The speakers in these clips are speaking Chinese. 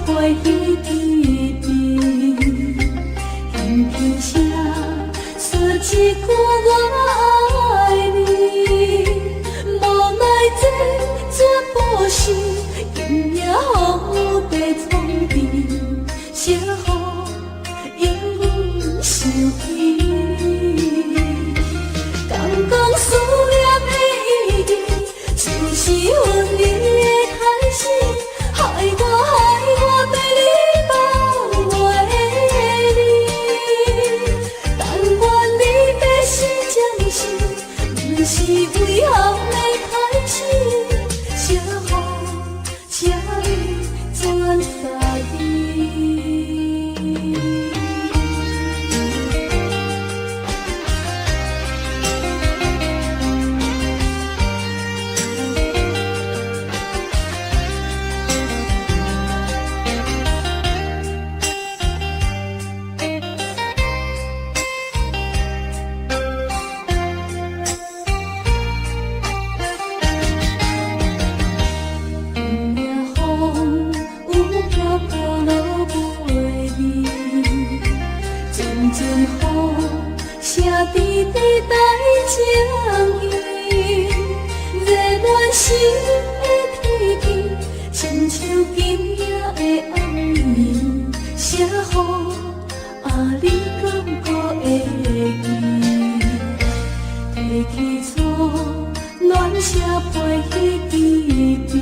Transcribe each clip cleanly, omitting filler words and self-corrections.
陪彼支边，轻轻声说一句我爱你。无奈这全部是今夜雨地床边，写予永远想起。刚讲思念的意义，就是阮你的开始。害我对你放袂离，但愿你要是暂时，不是为后的开始，写予全在你。心的天气，亲像今夜的暗暝，写予你感觉会记。提起初暖写陪彼支边，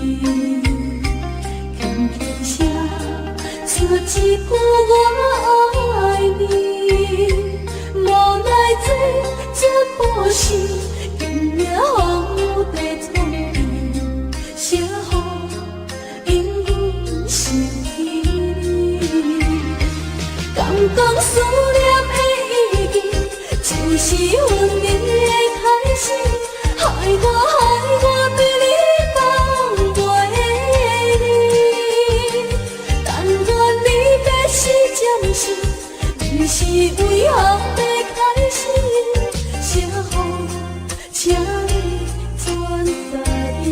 轻轻声说一句我爱你。无奈这全部是今夜雨地床边，写予永远想起你。刚讲思念的意义，就是阮你的开始。害我对你放袂离，但愿你要是暂时，不是为后的开始，写予全在你。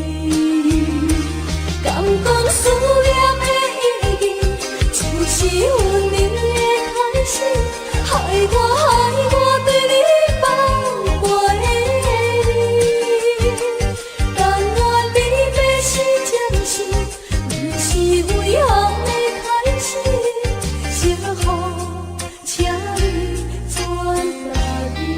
刚讲思念的意义，就是阮你的开始。害我对你放袂离，但愿你要是暂时，不是为后的开始，写予全在你。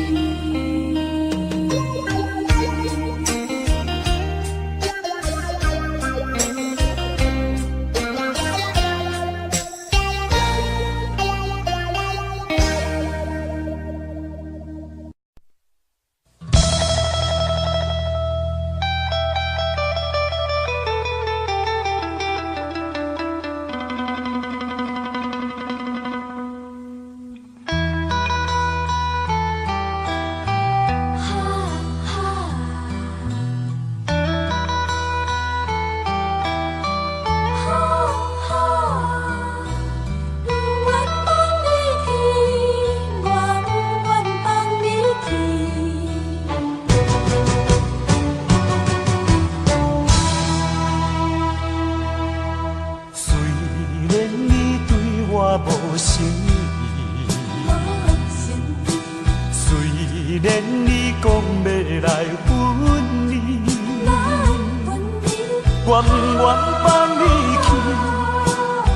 虽然你讲要来分离，我不愿放你去，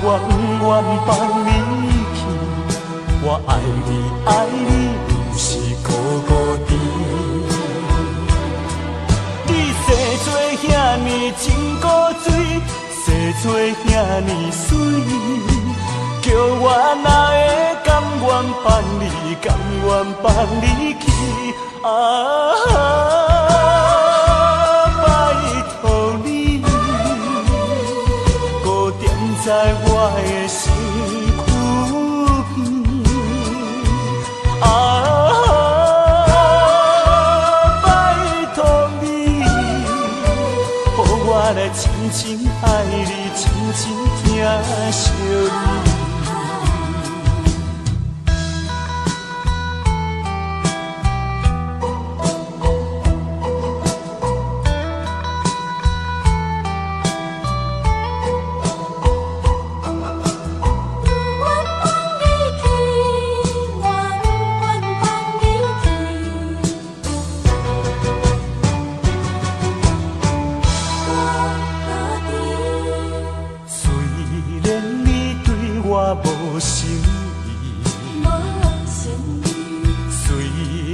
我不愿放你去。我爱你，不是孤孤单。你生做遐尼真古锥，生做遐尼水。叫我哪会甘愿放你，甘愿放你去？拜托你，搁踮在我的身躯边。拜托你，予我来真真爱你，真真疼惜你。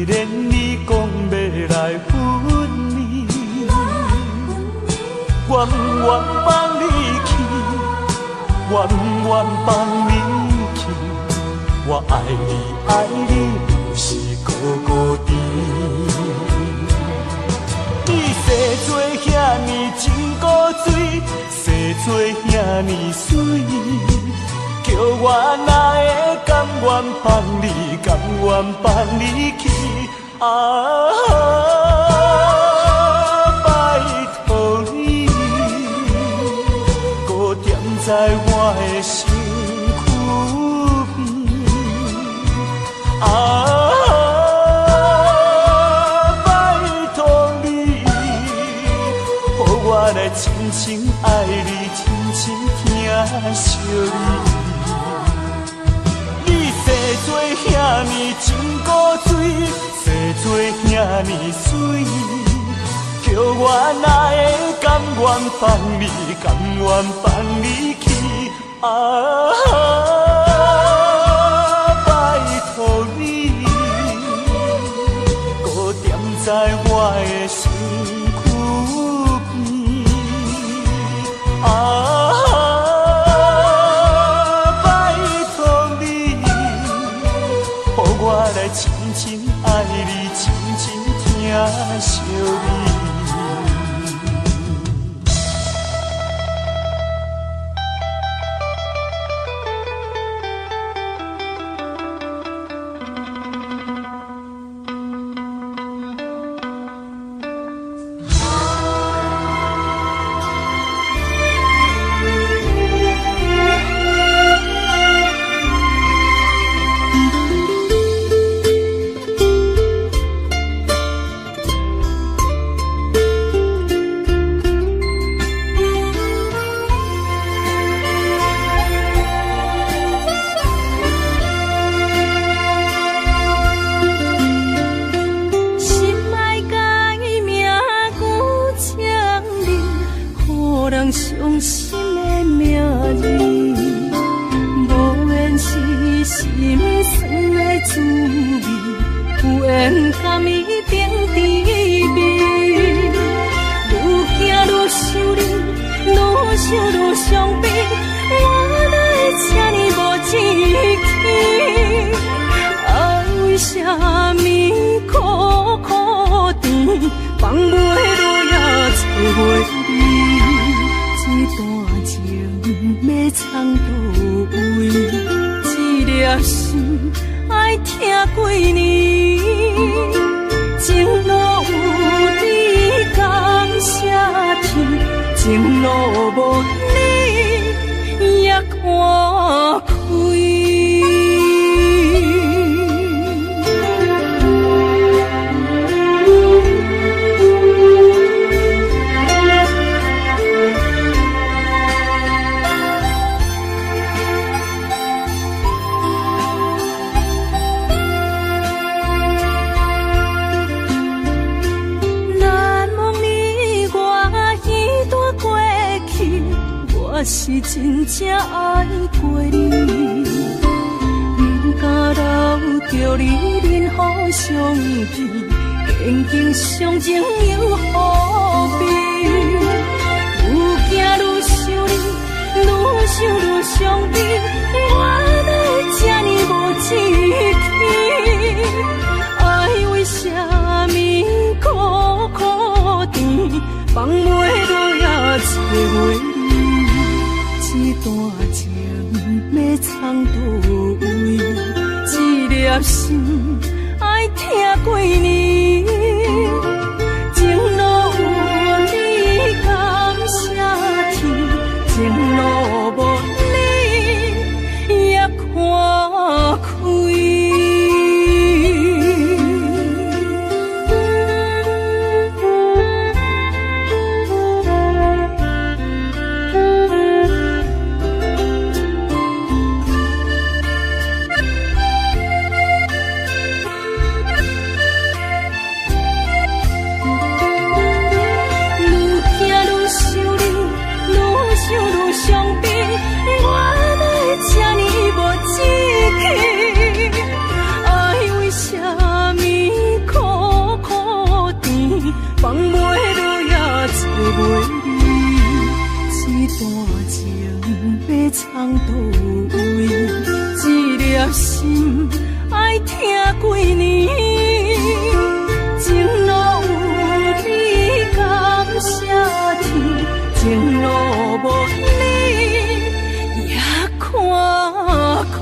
然你讲要来分离，我不愿放你去，我不愿放你去，我爱你爱你就是孤孤单。你生做遐尼真古锥，生做遐尼水，叫我哪会甘愿放你，甘愿放你去？拜托你，搁踮在我的身躯边。拜托你，予我来深深爱你，深深疼惜你。你生做遐尼真古锥，生做遐尼水，叫我哪会甘愿放你，甘愿放你去？拜托你，搁踮在我的身躯边。我来深深爱你，深深疼惜你。伤心的名字，无缘是心酸的滋味，有缘甘伊顶甜蜜。愈行愈想你，愈想愈伤悲，我哪会这呢无志气？爱为啥物苦苦甜，放袂落也找袂你？这段情要藏倒位？这粒心爱听几年？情路有你甘谢天，情路无你也看开。我是真正爱过你，不敢留着你任何伤悲，坚强相情又何必？愈行愈想你，愈想愈伤悲，我哪会这呢无志气？爱为啥物苦苦甜，放袂落也找袂。这段情要藏倒位？这粒心爱听几年？情路有你甘谢天，情路无你也看开。段情要藏倒位？一粒心爱听几年，情路有你感谢天，情路无你也看开。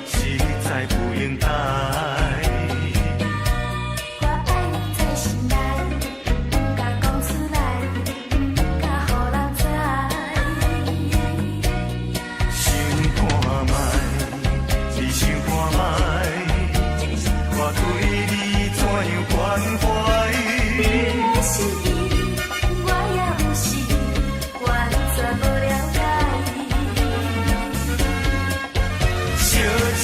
实在不应该。我爱你在心内，不敢讲出来，不敢予人知。想看卖，只想看卖，我对你怎样关怀？你的心意，我也有是完全无了解。小姐，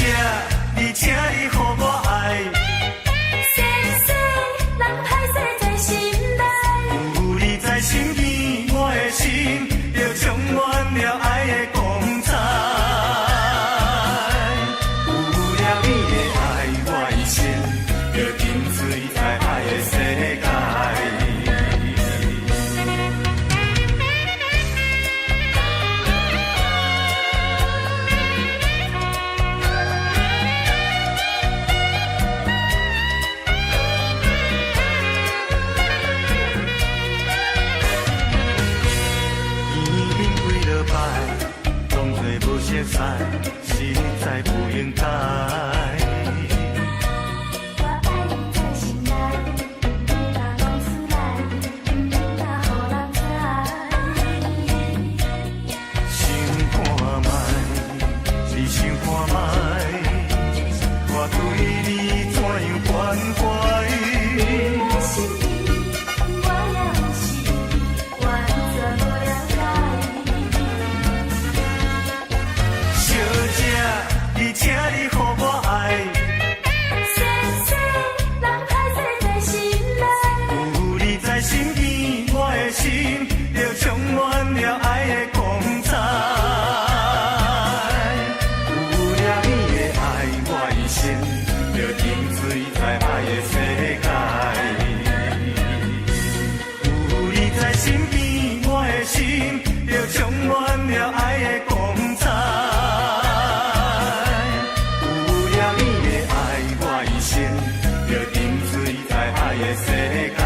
你请你予我爱，细细人歹势在心内，有你在身边，我的心就充满了爱的光彩。有了你的爱，我一生就沉醉在爱的世界。实在不应该。我爱你在心内，不敢讲出来，不敢予人知。想看卖，只想看卖，我对你怎样关怀？你的心意，我也有是完全无了解。小姐，你请你予我爱，细细人歹势在心内，有你在身边，我的心就充满了爱的光彩。有了你的爱，我一生就沉醉在爱的世界。有你在身边，我的心就充满了爱的光彩。就沉醉在爱的世界。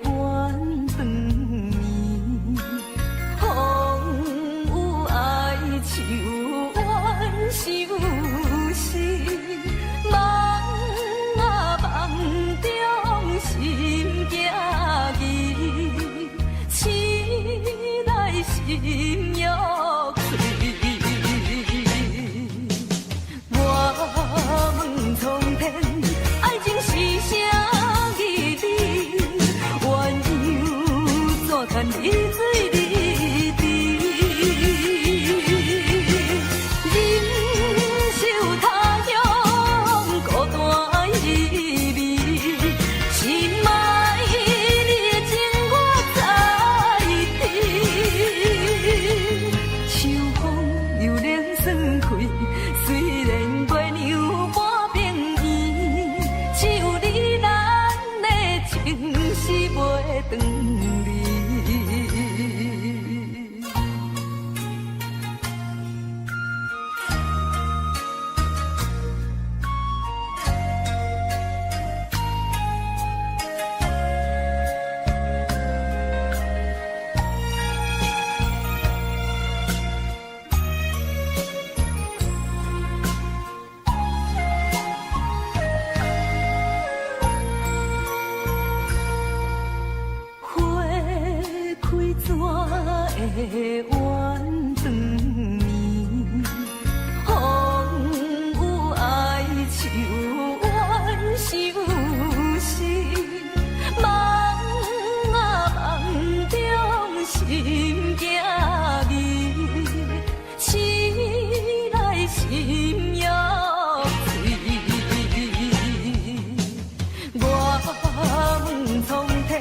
弯长暝，风有爱树弯相思，梦啊梦中心惊疑，醒来心欲碎。我问苍天，爱情是啥意义？鸳鸯怎堪离水离地？忍受他乡孤单意味，心爱你的情我知知。秋风又冷爽开，虽然月娘半边圆，只有你咱的情是袂长离。花开怎会弯长暝？风有爱树弯相思，梦啊梦中心惊疑，醒来心欲碎。我问苍天，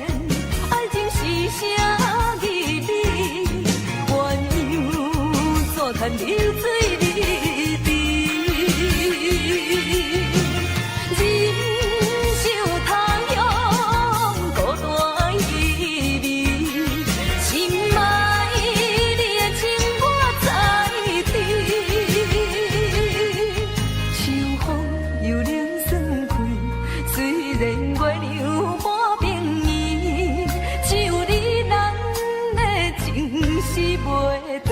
爱情是啥意义？鸳鸯怎堪流水离地？忍受他乡孤单意味，心爱你的情我知知。秋风又冷爽开，虽然月娘半边圆，只有你咱的情是袂长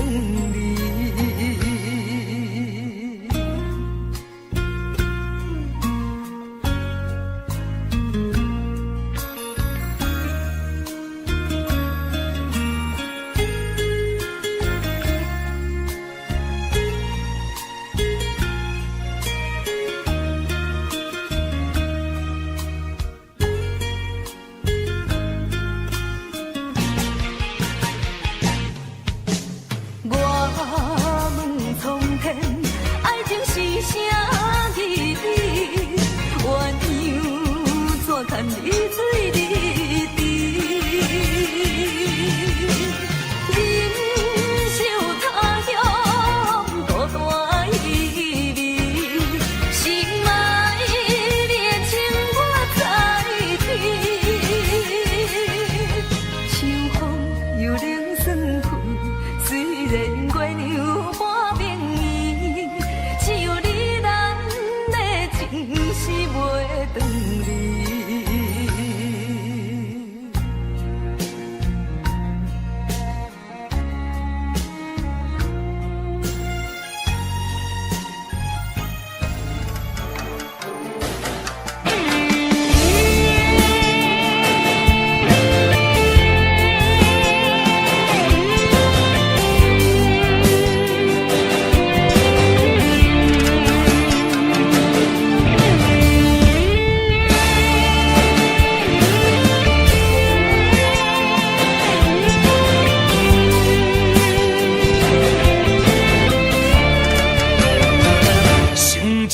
离。我问苍天，爱情是啥意义？鸳鸯怎堪离水离地？忍受他乡孤单意味，心爱你的情我知知。秋风又冷爽开，虽然月娘半边圆，只有你咱的情是袂长离。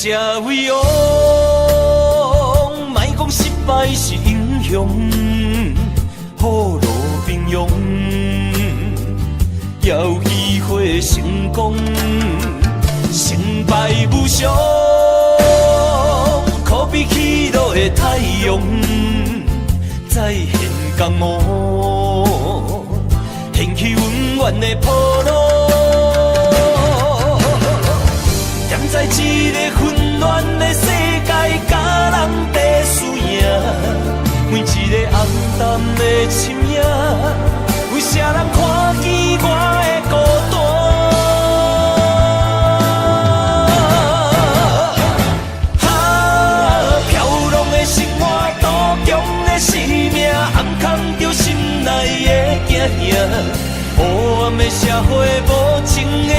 才为王，莫讲失败是英雄，雨露平庸，要机会成功，成败无常，可比起落的太阳，再现江湖，掀起温暖的波浪。在一个混乱的世界，甲人在输赢，每一个暗淡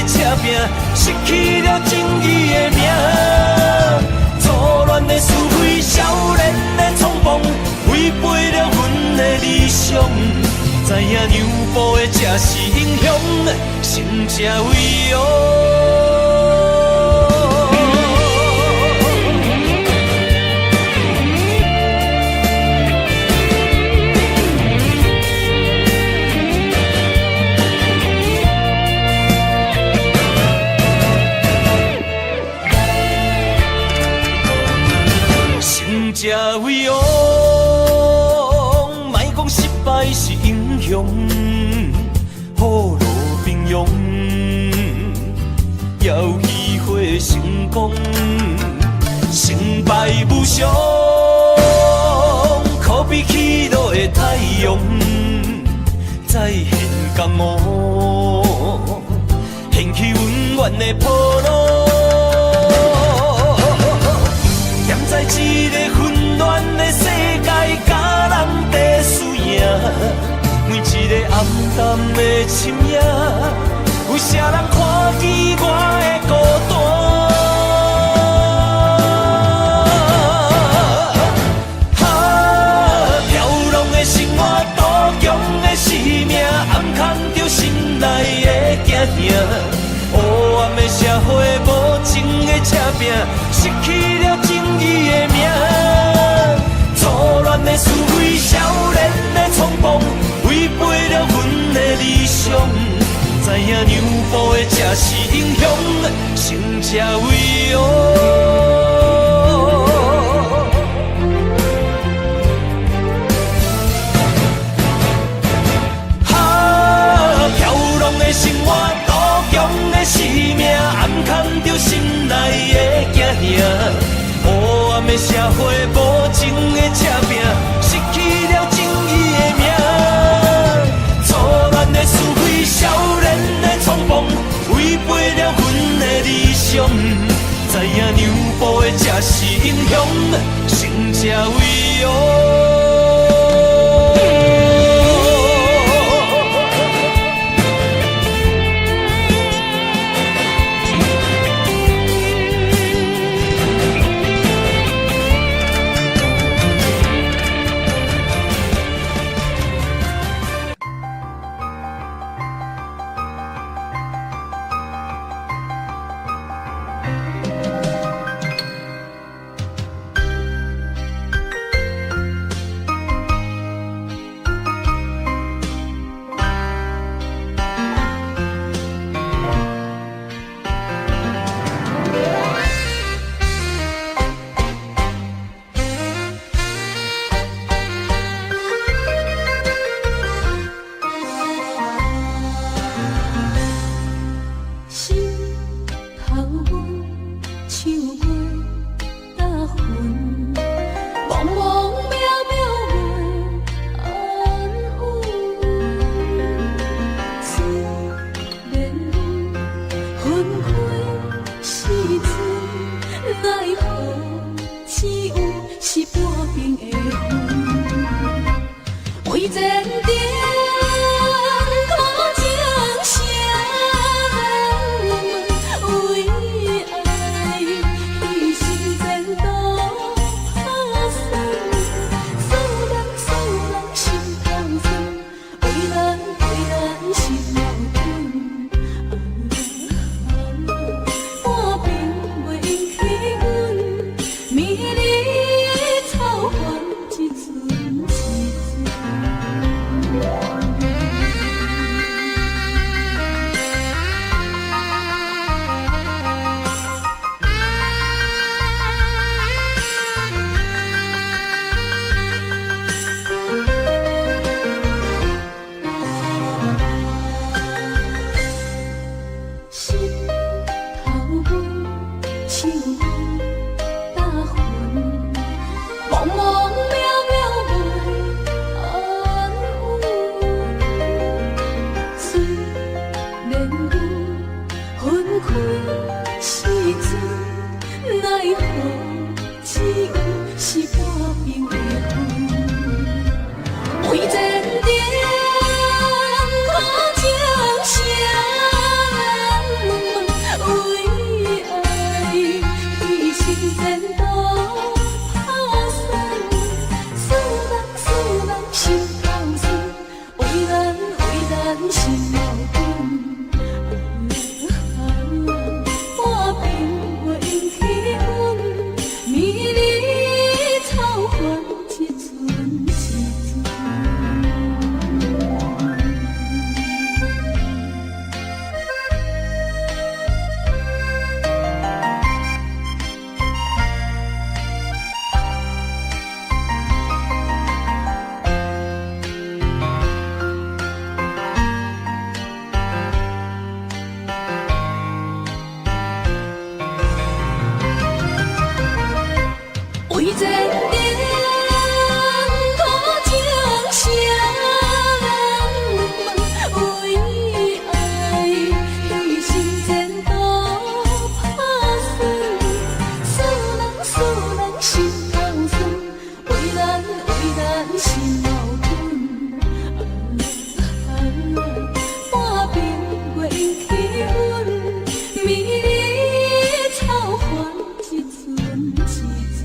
赤拼，失去了正义的名。错乱的是非，少年的冲动，违背了阮的理想。知影娘埔的才是英雄，成才伟勇。成才伟勇，莫讲失败是英雄，雨露平庸，要喜会成功，成败无常，可比起落的太阳，再现江湖，掀起温暖的波浪。站在一个混乱的世界，甲人在输赢，每一个暗淡的深夜，有啥人看见我的孤单？飘浪的生活，渡强的生命，暗藏着心内的惊惊。黑暗的社会，无情的赤拼，失去了正义的名。错乱的是非，少年的冲动，违背了阮的理想。知影娘埔的才是英雄，成才伟勇。生活多强的生命，暗藏着心内的惊吓。黑暗的社会，无情的赤拼，失去了正义的名。错乱的是非，少年的冲动，违背了阮的理想。知影娘埔的才是英雄，成才伟勇。半边袂引起阮美丽的美丽草原一阵一阵。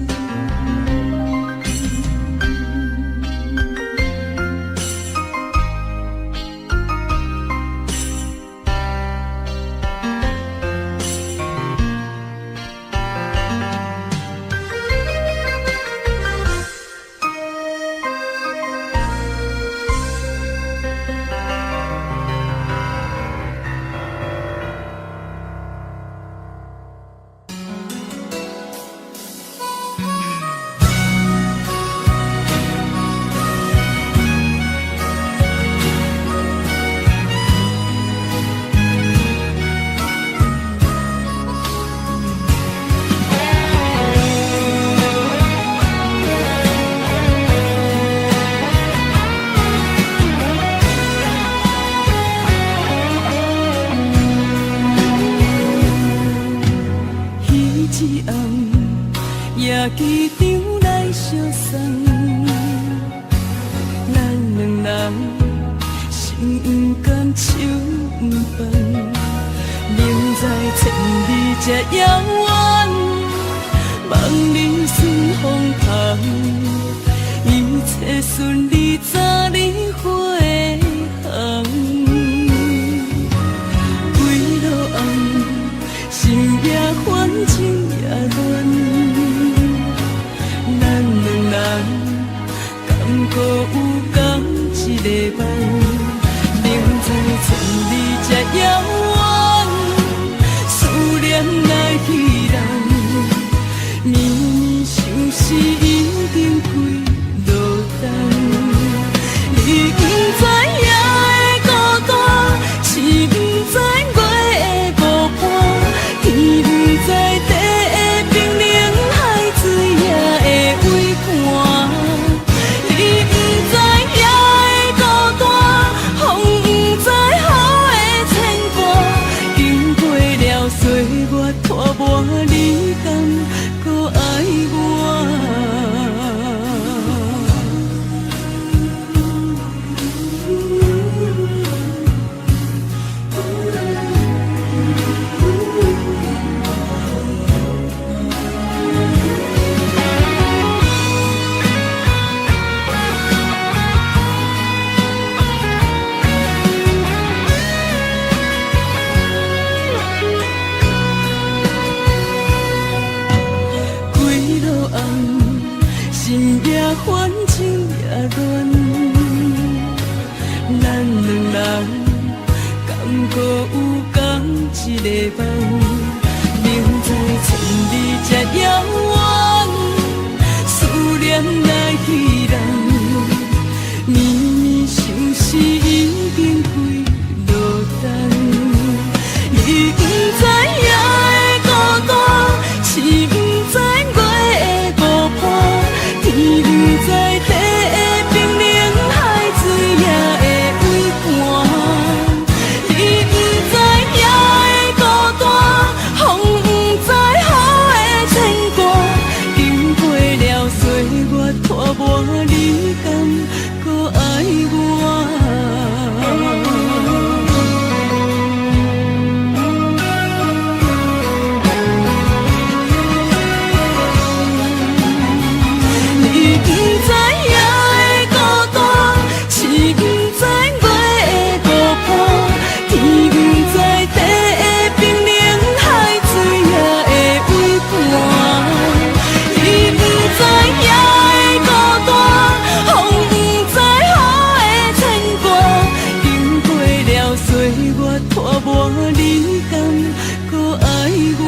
一暗夜机场来相送，咱两人心不甘手不放，明知千里这遥远，望你顺风旁，一切顺利早日回航。几落暗，心也烦，情也乱，咱两人敢搁有共一个梦？明知千里这遥远，思念来去人，绵绵相思已经几落冬。你不知夜的孤单，是不知月的孤单，天不知地的冰冷，海水也会微寒。你不知夜的孤单，风不知雨的牵挂，经过了岁月拖磨，你敢搁爱我？心也烦，情也乱，咱两人敢搁有共一个梦？明知千里这遥远，思念来去人，绵绵相思已经几落冬。你不知夜的孤单，是不知月的孤单，天不知地的冰冷，海水也会微寒。你不知夜的孤单，风不知雨的牵挂，经过了岁月拖磨，你敢搁爱我？你不知夜的孤单，是不知月的孤单，天不知地的冰冷，海水也会微寒。你不知夜的孤单，风不知雨的牵挂，经过了岁月拖磨，你敢搁爱我？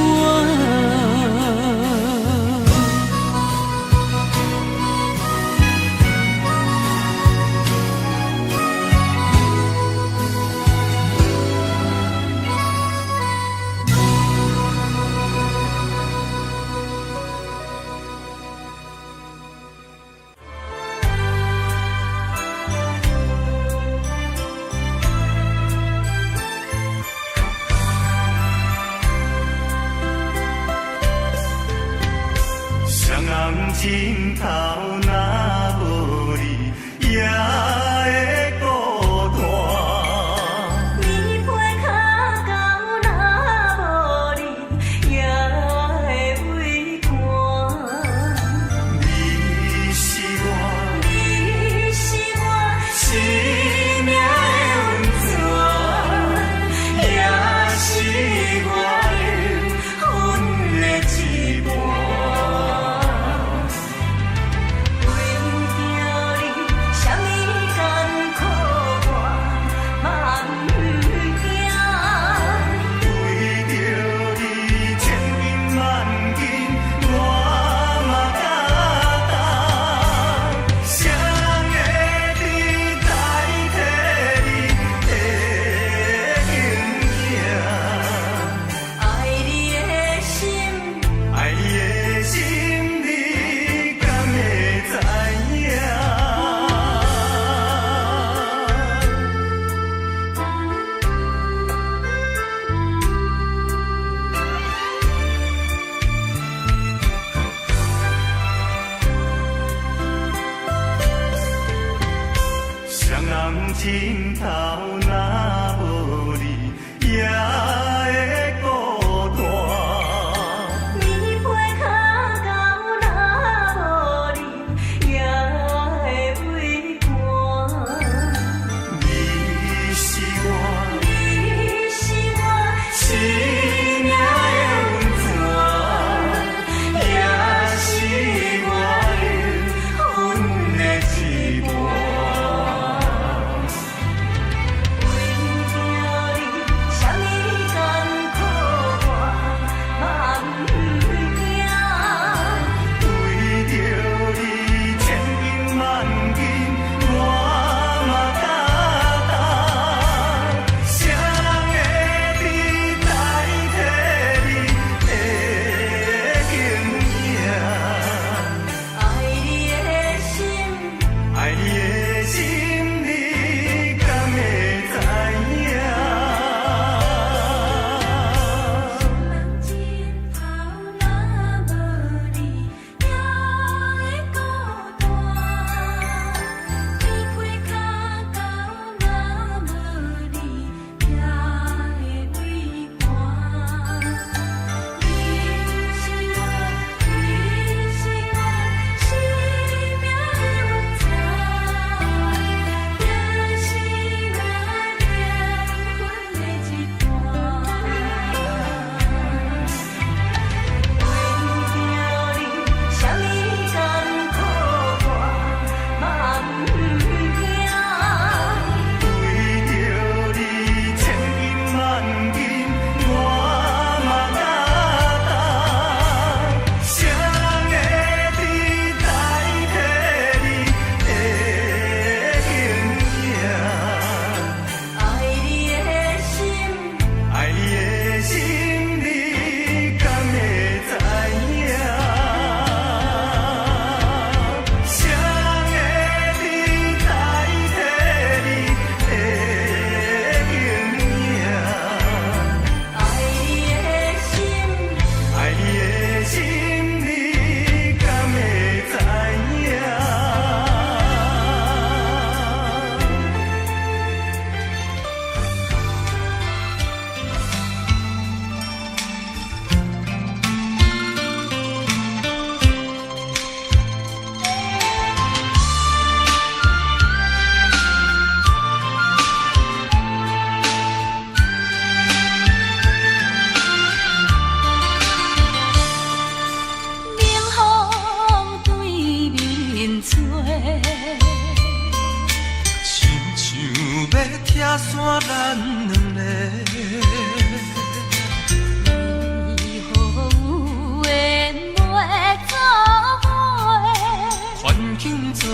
双人枕头若无你，也会孤单。你背脚到若无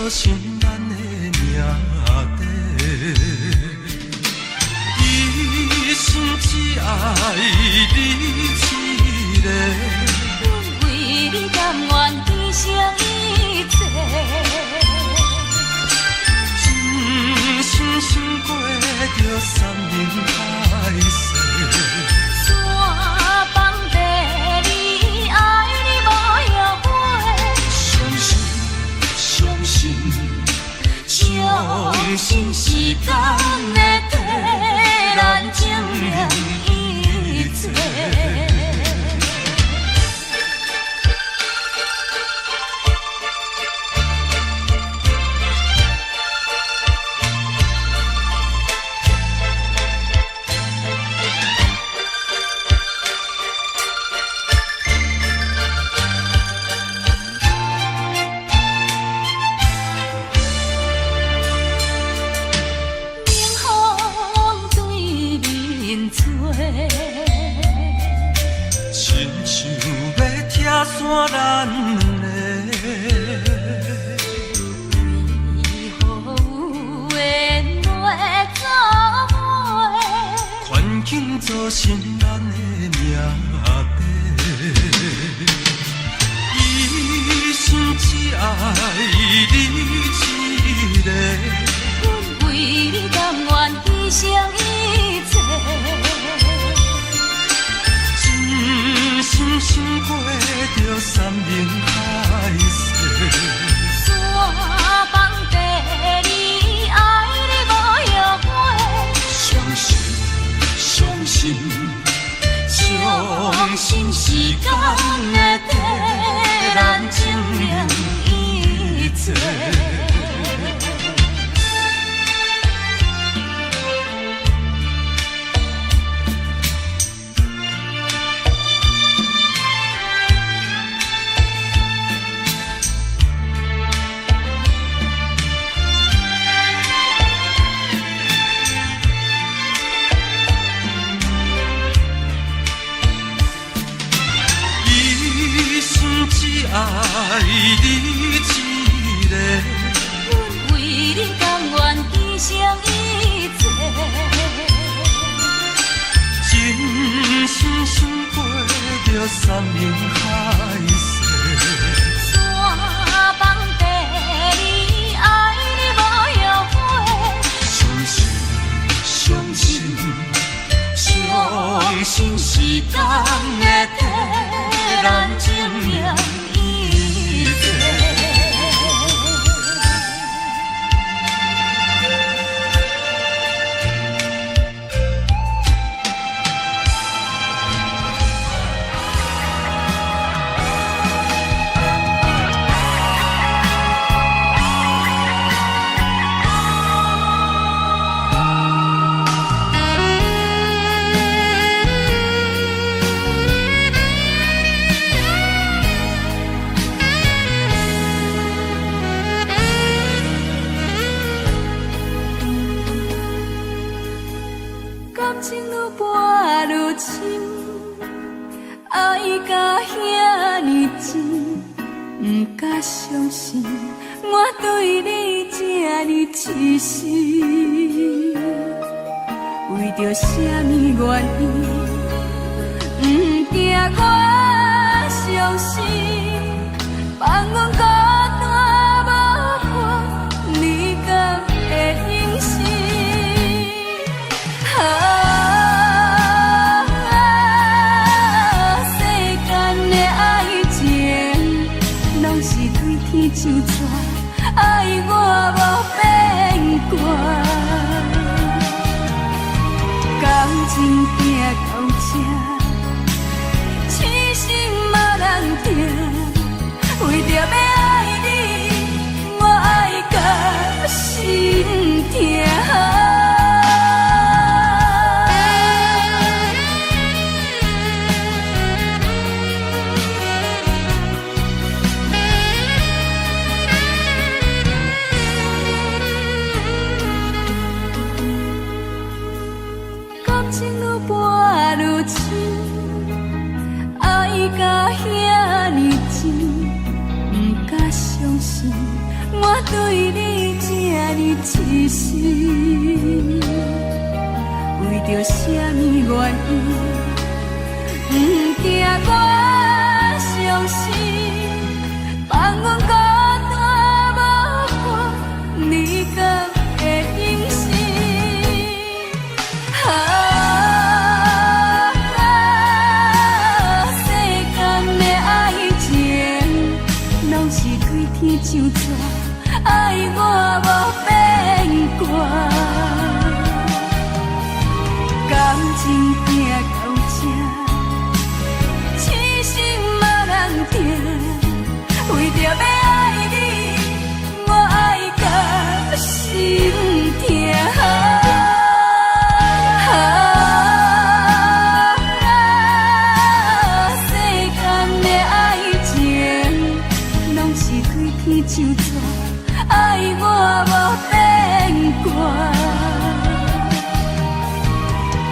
造成咱的命地。一生只爱你一个，阮为你甘愿牺牲一切，真心想过着山盟海誓。山崩地离，爱你无后悔。相信，相信，相信时间会替咱证明一切。亲像要拆散咱的，为何有缘会作伙？环境造成咱的命地。一生只爱你一个，阮为你甘愿牺牲一切。真心想过着山盟海誓。山崩地离，爱你无后悔。相信，相信，相信时间会替咱证明一切。只爱你一个，阮为你甘愿牺牲一切。真心想过着山盟海誓。山崩地离，爱你无后悔。相信，相信，相信时间会替咱证明一切。感情愈跋愈深，爱甲遐尼真，不敢相信我对你这呢痴心。为着什么原因，不惊我伤心，放阮孤单无伴，你敢会忍心？天像纸，爱我无变卦，感情行到这，痴心嘛人痛，为着要爱你，我爱到心痛。跋愈深，爱甲遐尼真，不敢相信我对你这呢痴心，为着什么原因，不惊我伤心，放阮孤单无伴，你敢会忍心？天像纸，爱我无变卦，感情拼到这，痴心无人定，为着要爱你，我爱到心痛。天像纸，爱我无变卦，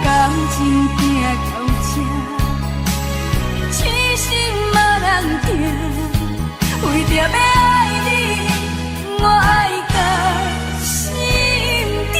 感情拼到这，痴心无人定，为着要爱你，我爱到心痛。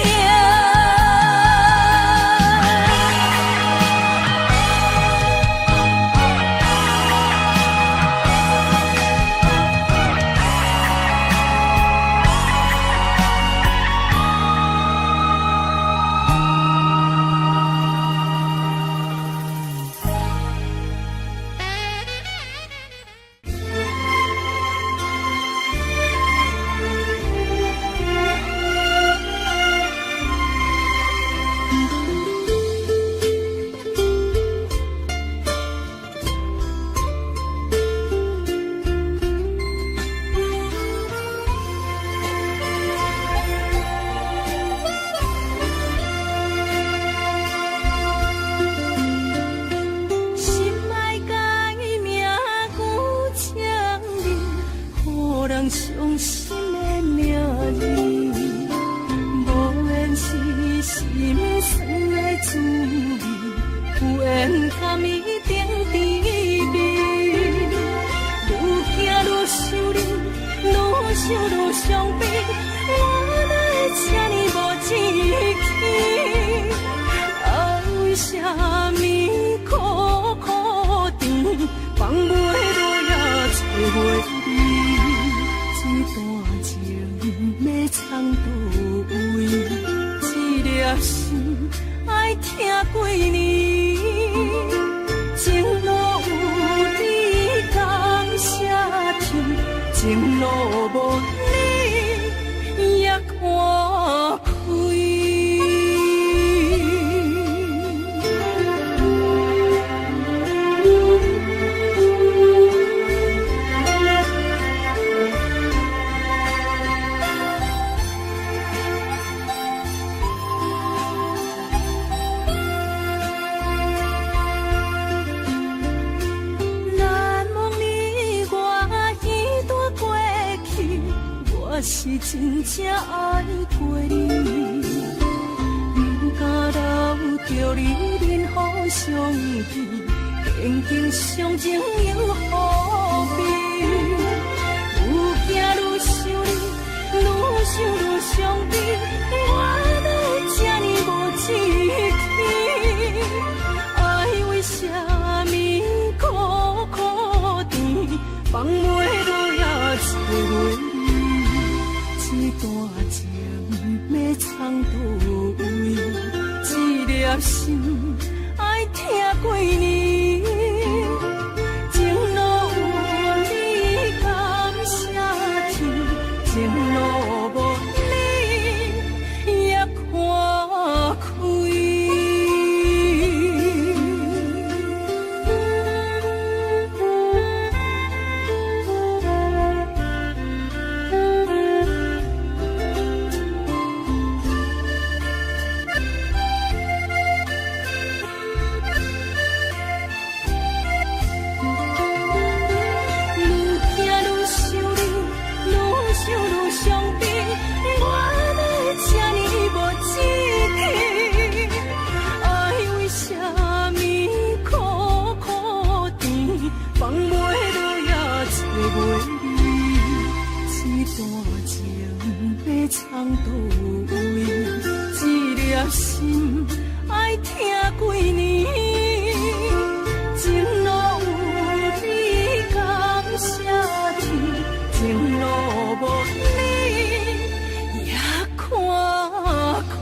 伤心的名字，无缘是心酸的滋味，有缘堪伊定滋味。愈行愈想你，愈想愈伤悲，我哪会这呢无志气？啊，为什么苦苦甜，放袂落也找袂你？这段情要藏倒位？一粒心爱听几年，情路有你甘舍甜，情路无你也看开。我是真正爱过你，不敢留着你任何伤悲，曾经伤情永何必？愈行愈想你，愈想愈伤悲，我哪会这呢无志气？爱为什么苦苦甜，放袂落也找袂你？这段情要藏倒位？一粒心爱听几年，情路有你甘舍甜，情路无你也看开。放袂落也找袂你，这段情藏倒位，一粒心爱听几年，情路有你感谢天，情路无你也看开。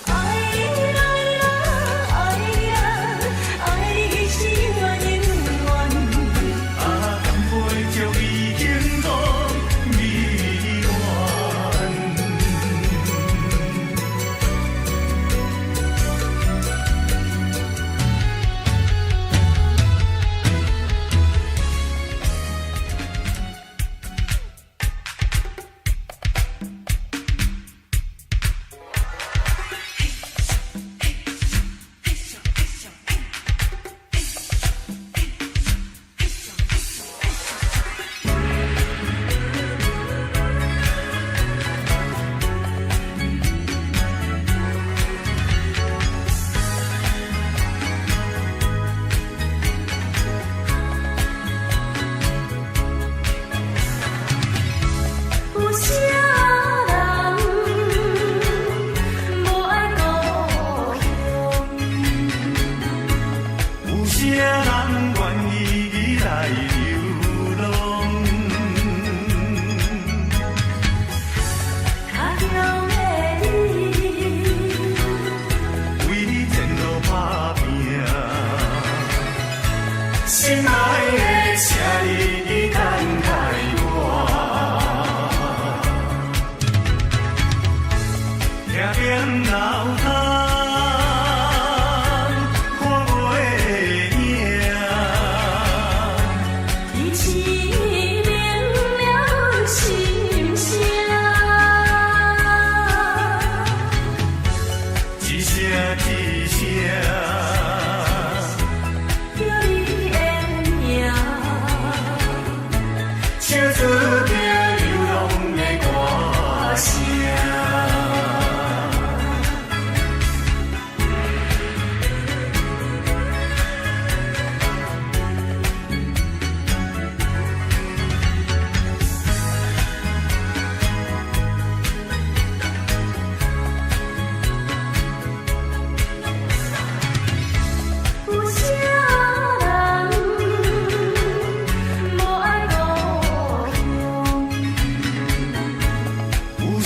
爱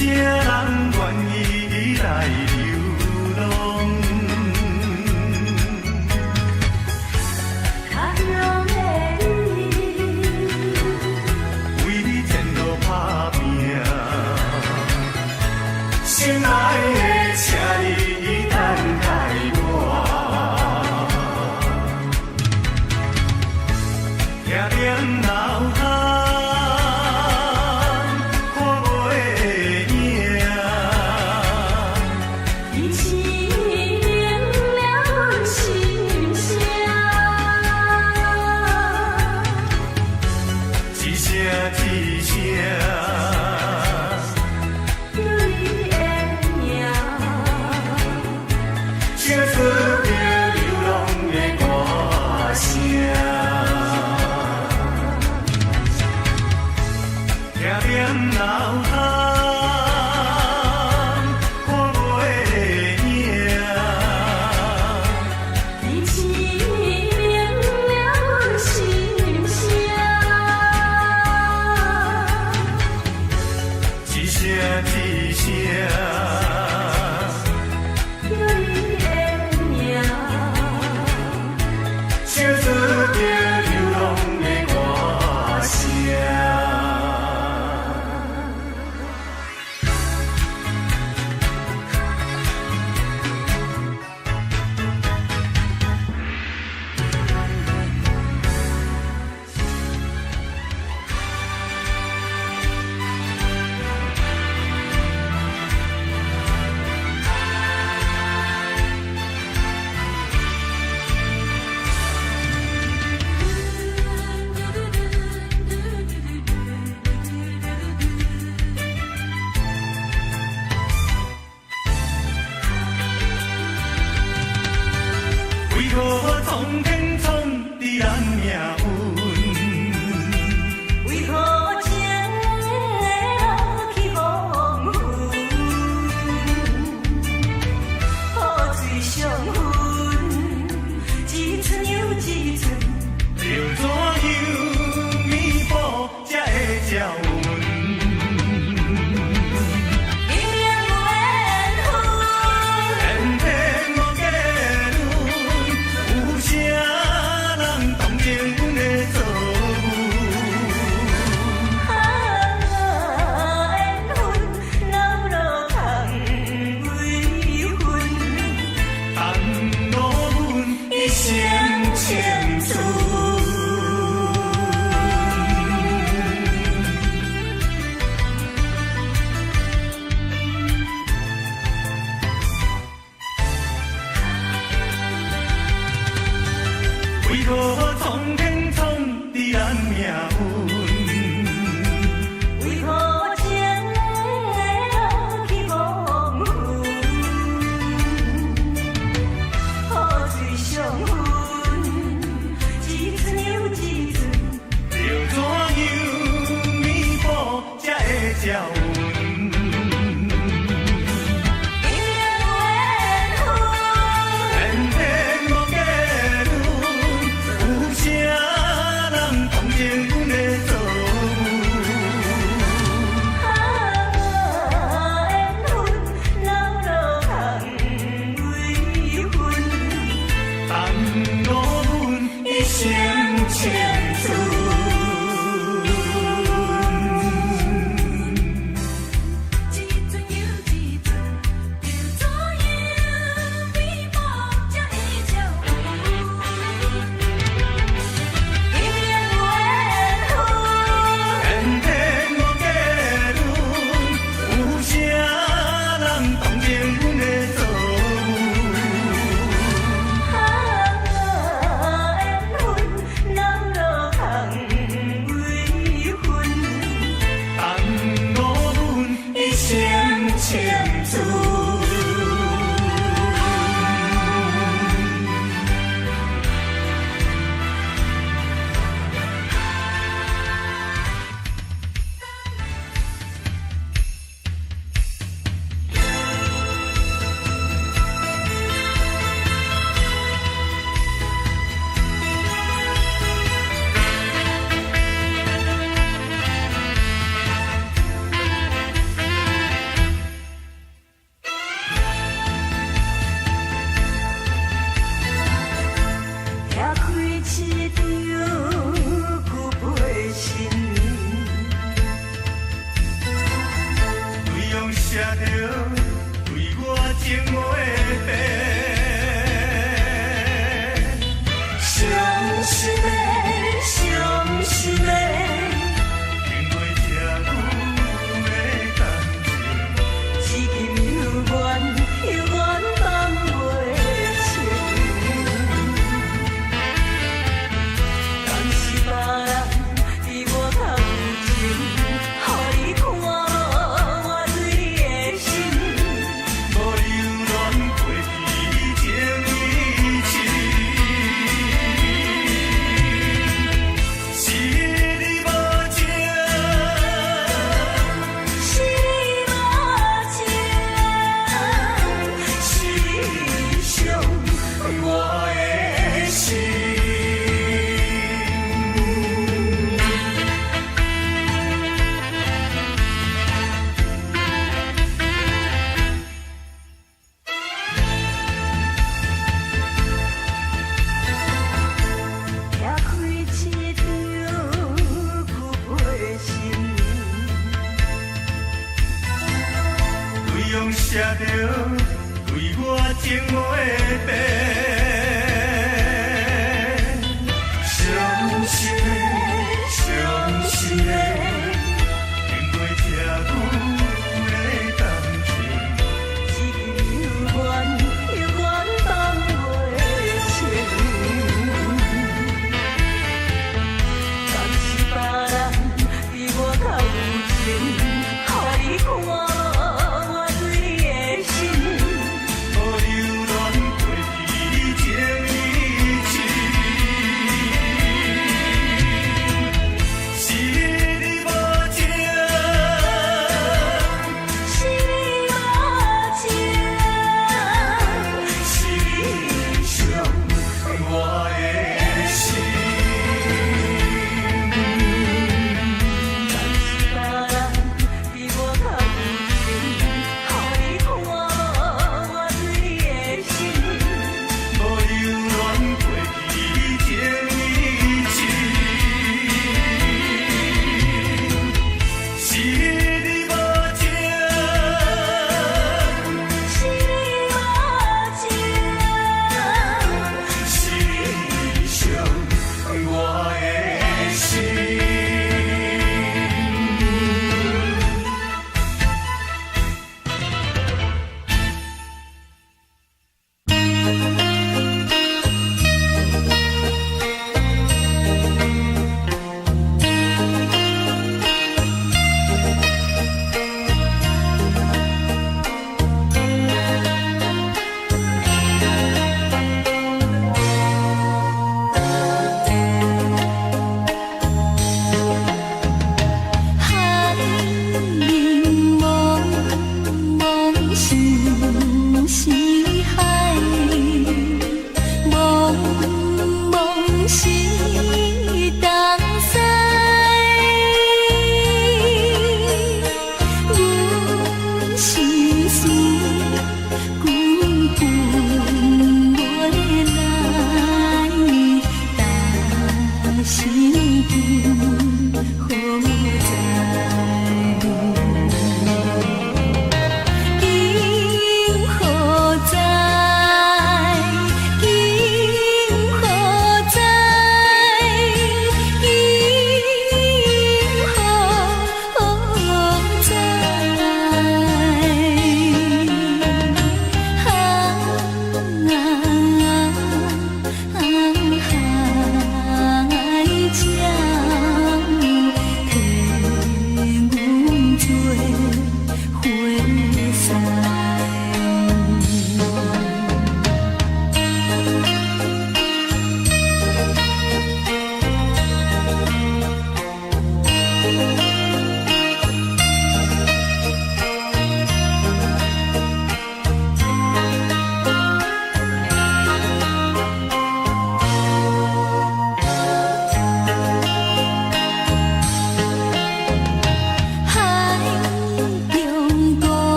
啥人愿意来流浪？较容的你，为你前路打拼，心爱的，请你等待我，定定脑海。写着对我情话的伤心的，伤心的，经过这久的感情，至今犹原放袂清。但是别人比我较有情，予你看我对你的心。无留恋过去情义情。是你无情，是你无情，是你伤我的心。拆开一张旧背心，对用写着对我情话的伤心的，伤心的，经过这久的感情。至今犹原放袂清。但是别人比我较有情，予你看我对你的心。无留恋过去情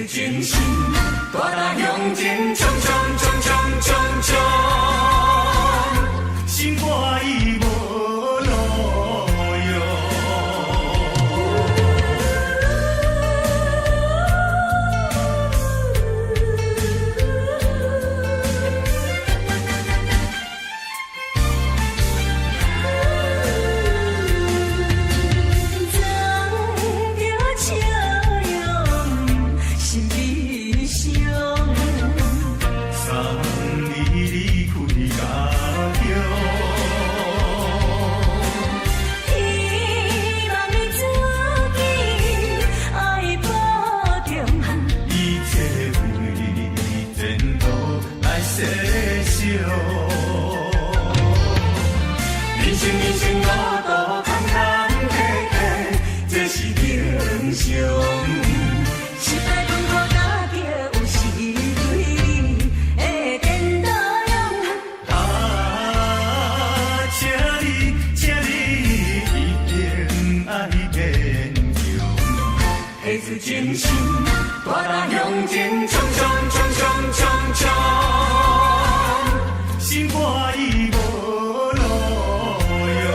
真心，大踏向前，冲冲冲冲冲冲，心肝已无路用。真心，大踏向前，冲冲冲冲冲冲，心肝已无路用。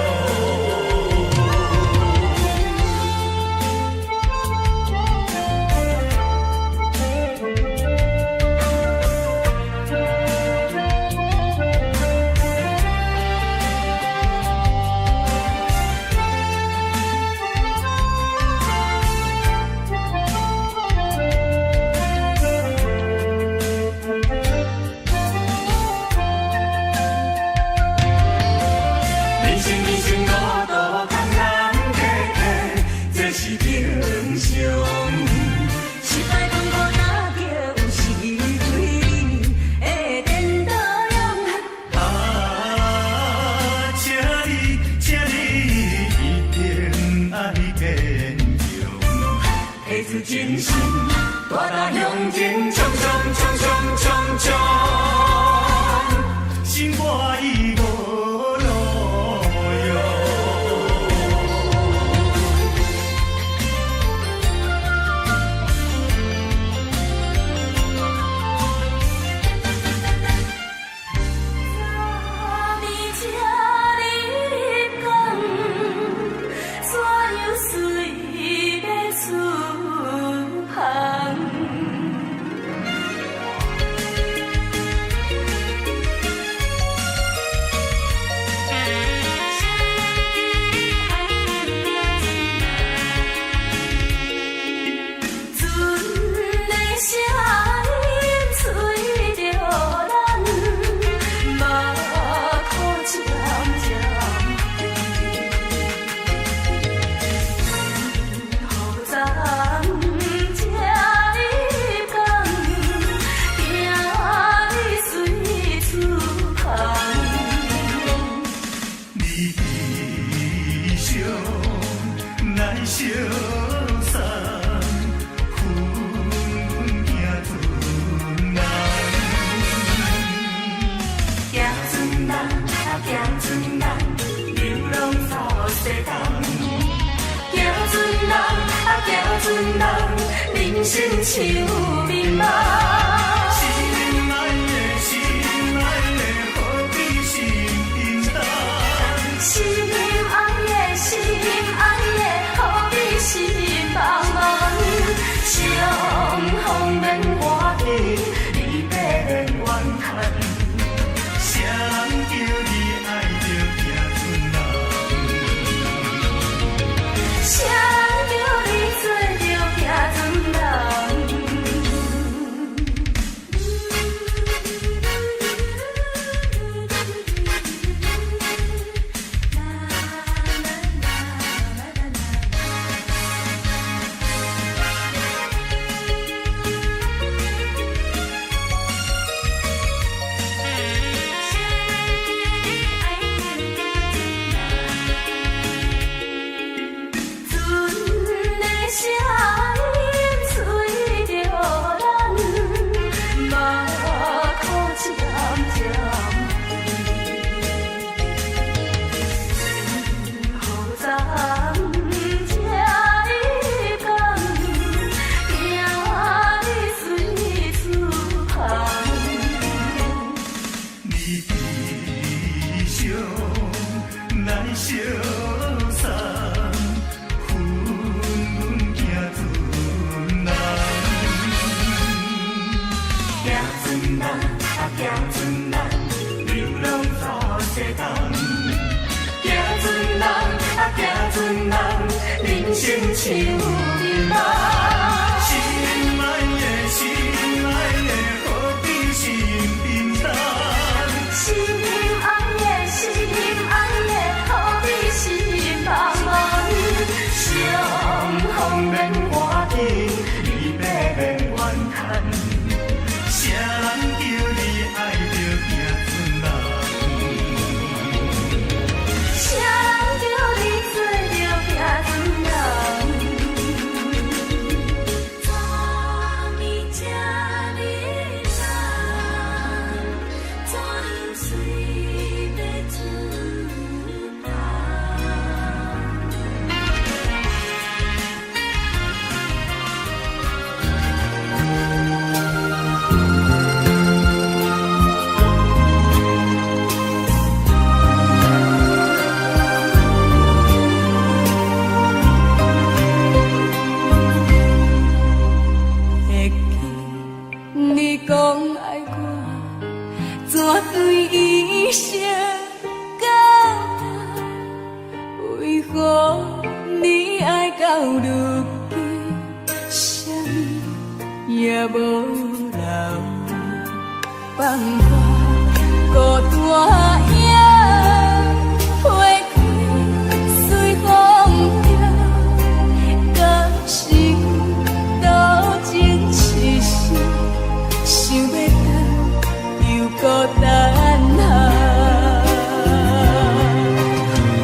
真心，大踏向前，冲冲冲冲冲冲，心肝已无路用。人生像迷茫，心爱的，心爱的，何必心平淡？心爱的，心爱的，何必心茫茫？相逢免外地，离别免怨叹。谁人叫你爱着行船人？谁人叫你做着行船人？像面梦。心爱的，心爱的，何必心平淡？心爱的，心爱的，何必心茫茫？相逢免挂记，离别免怨叹。谁人叫你爱着行船人？谁人叫你做着行船人？昨暝这日人，怎样随要出发？会记你讲爱我，怎对伊相共？为何你爱到如今，啥物也无留？放我孤单影，花开随风飘，敢是多情痴心，想要等又孤单下。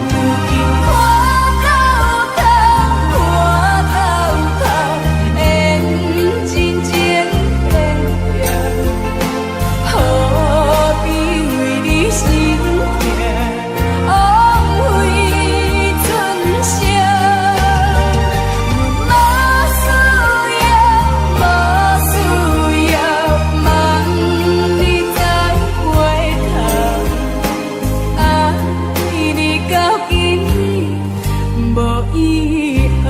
如今看到头，看到头，缘真情变样，何必为你心痛，枉费春宵。无需要望你再回头，爱你到今无以后。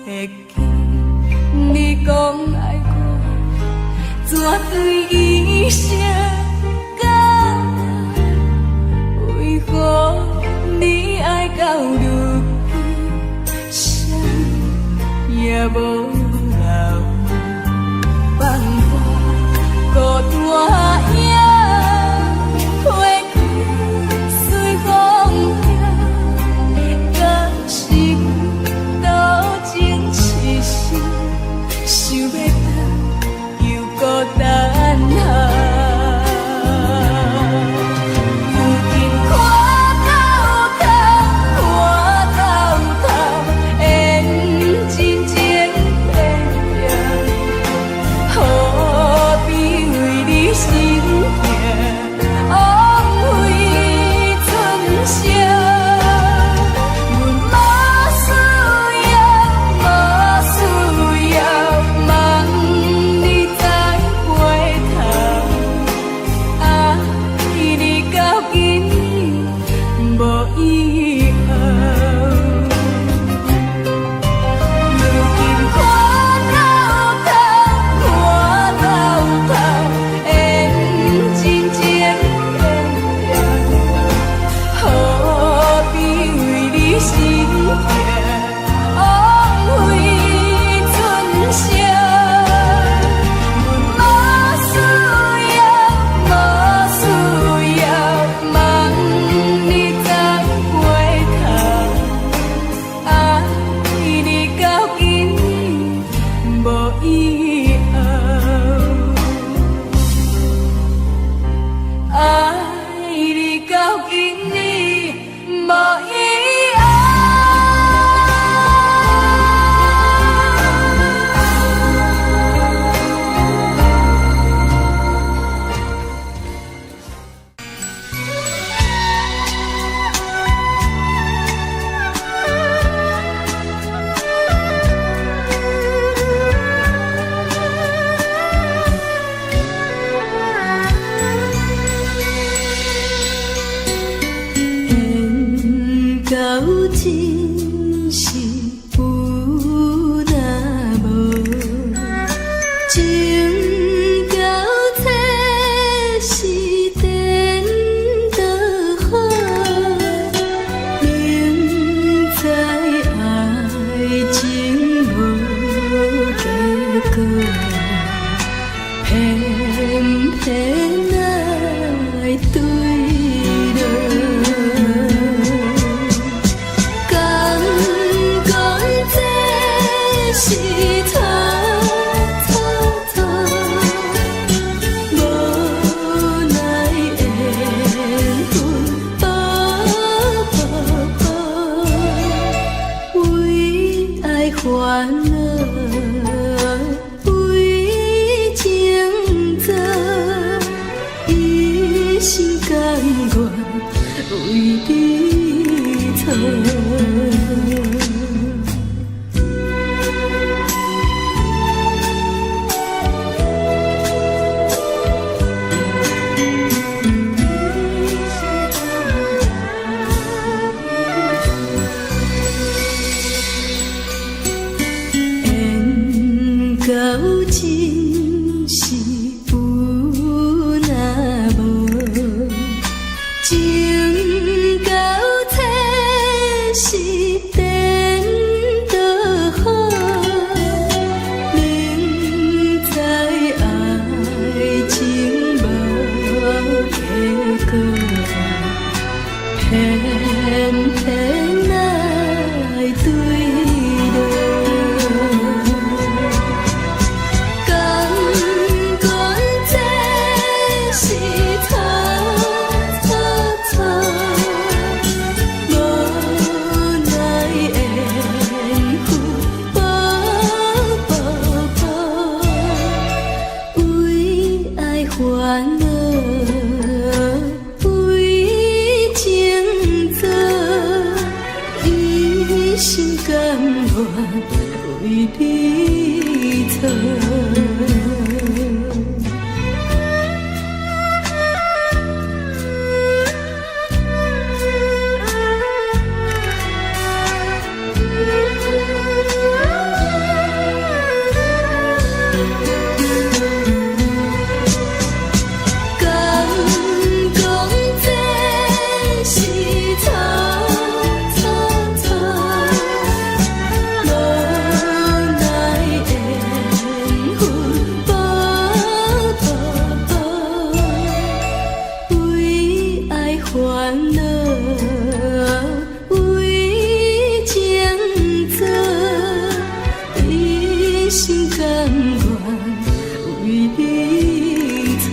会记你讲爱我，怎对伊相共？为何你爱到如今，啥物也无留？放我孤单影，花开随风飘，敢是多情痴心，想要等又孤单下。如今看到头，看到头，缘真情变样，何必为你心恼，为情做，一心甘愿为你错。到真是有若无，情到切是颠倒好，明知爱情无结果，偏偏爱对落。烦恼，为情做，一心甘愿为你错。烦恼，为情做，一心甘愿为你错。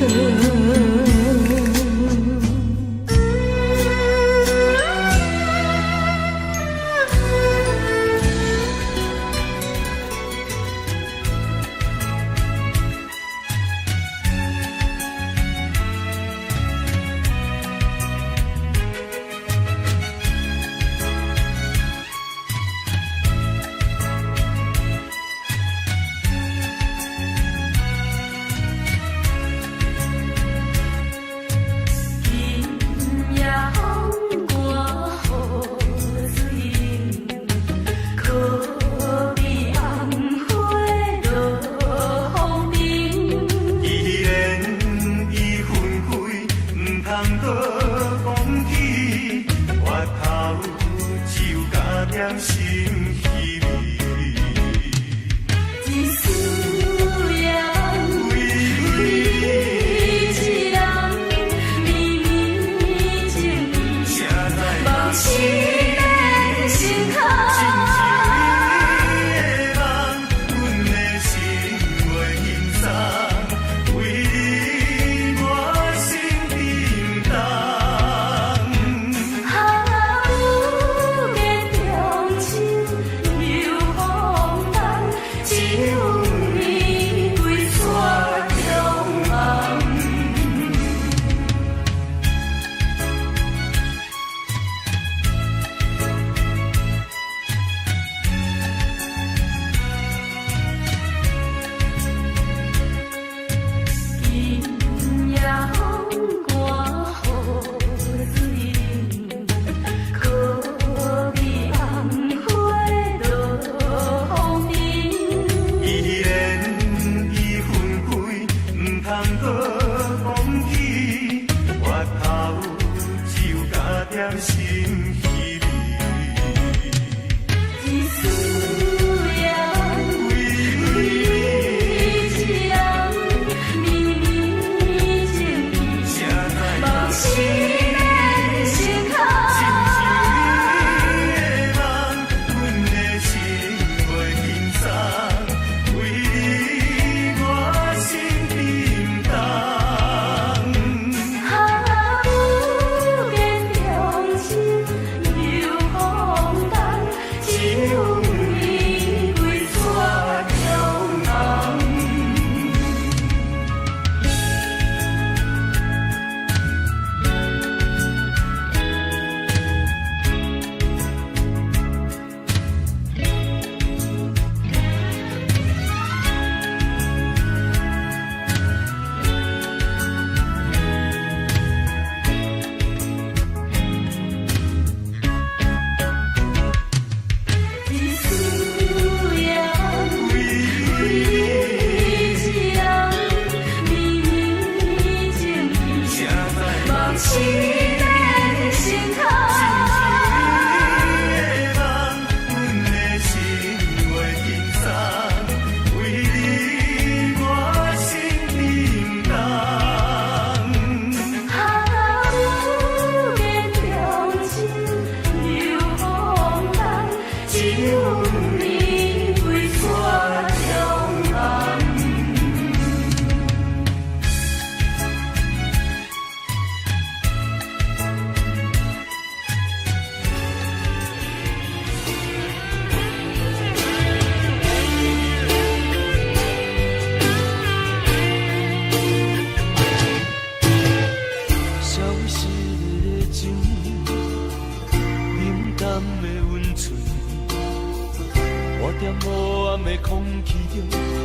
我在无暗的空气中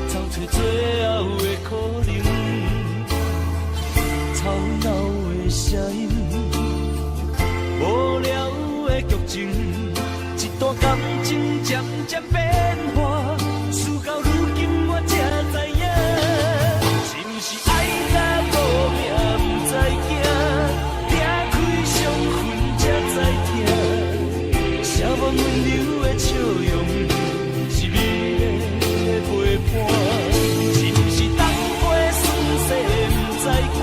找找最后的可能，吵闹的声音，无聊的剧情，一段感情渐渐变化，事到如今我才知影，是不是爱甲无命不知惊，拆开伤痕才知疼，啥无温柔的笑容，是美的陪伴，是不是当花酸涩不知寒，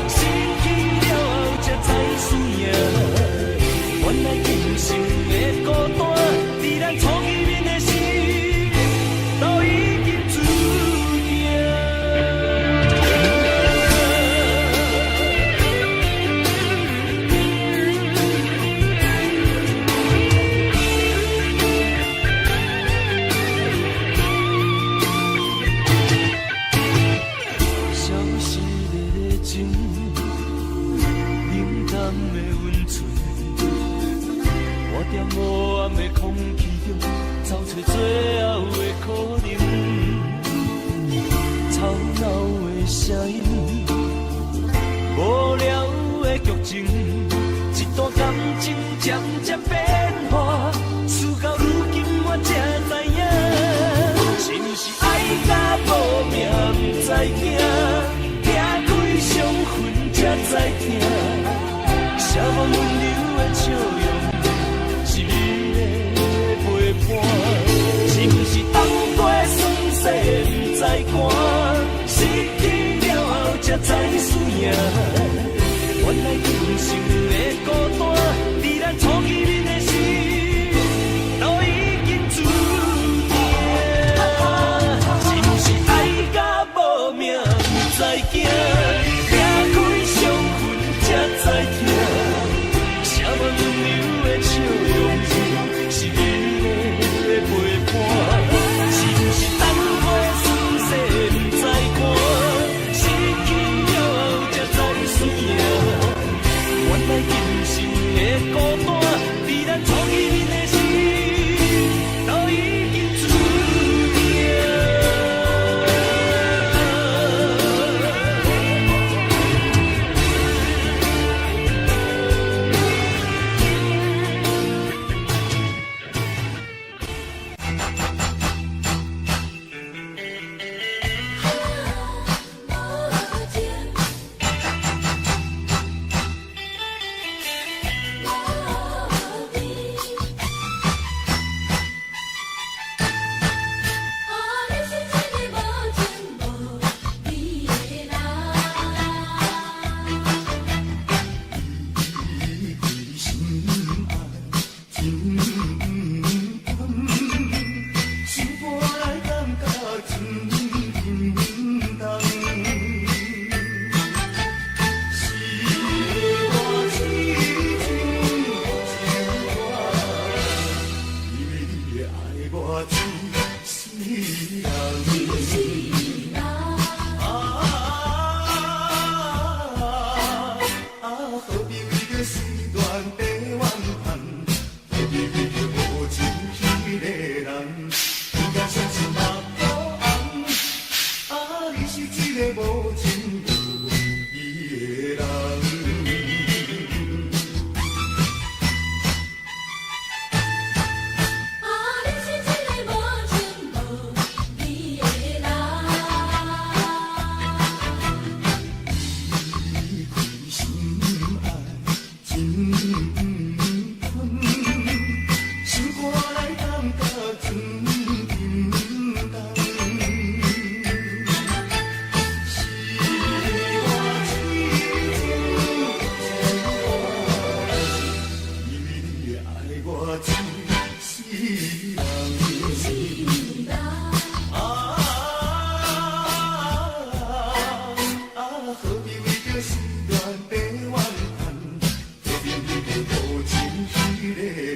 失去了后才知输赢，原来今生的孤单，在咱初见面的时，都已经注定。消失的热情，冷淡的温存。我在无暗的空气中找找最后的可能，吵闹的声音，无聊的剧情，一段感情渐渐变化，事到如今我才知影，是不是爱甲无命不知惊，拆开伤痕才知疼，啥无温柔的笑容。是美的陪伴，是不是当花酸涩不知寒，失去了后才知输赢，原来今生的孤单，在咱初见面的时，都已经注定，是不是爱甲无命不知惊，拆开伤痕才知疼，啥无温柔的笑容。是你的陪伴，是不是当花酸涩不知寒，失去了后才知输赢，原来今生的孤单，在咱初见面的时，都已经注定。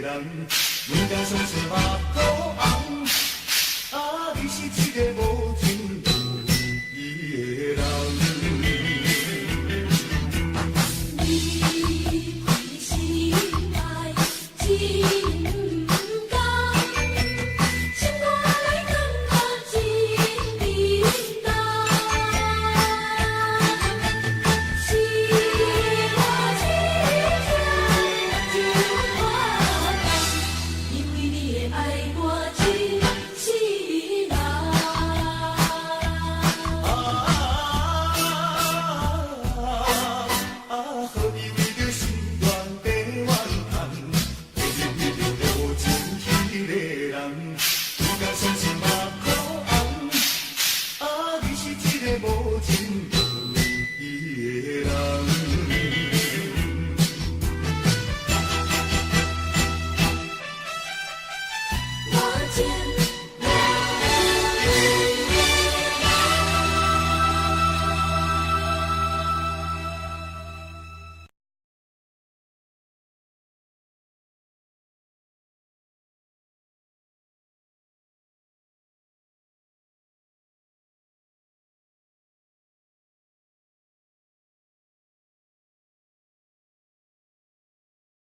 人，阮甲相思目眶红，啊，你是一个无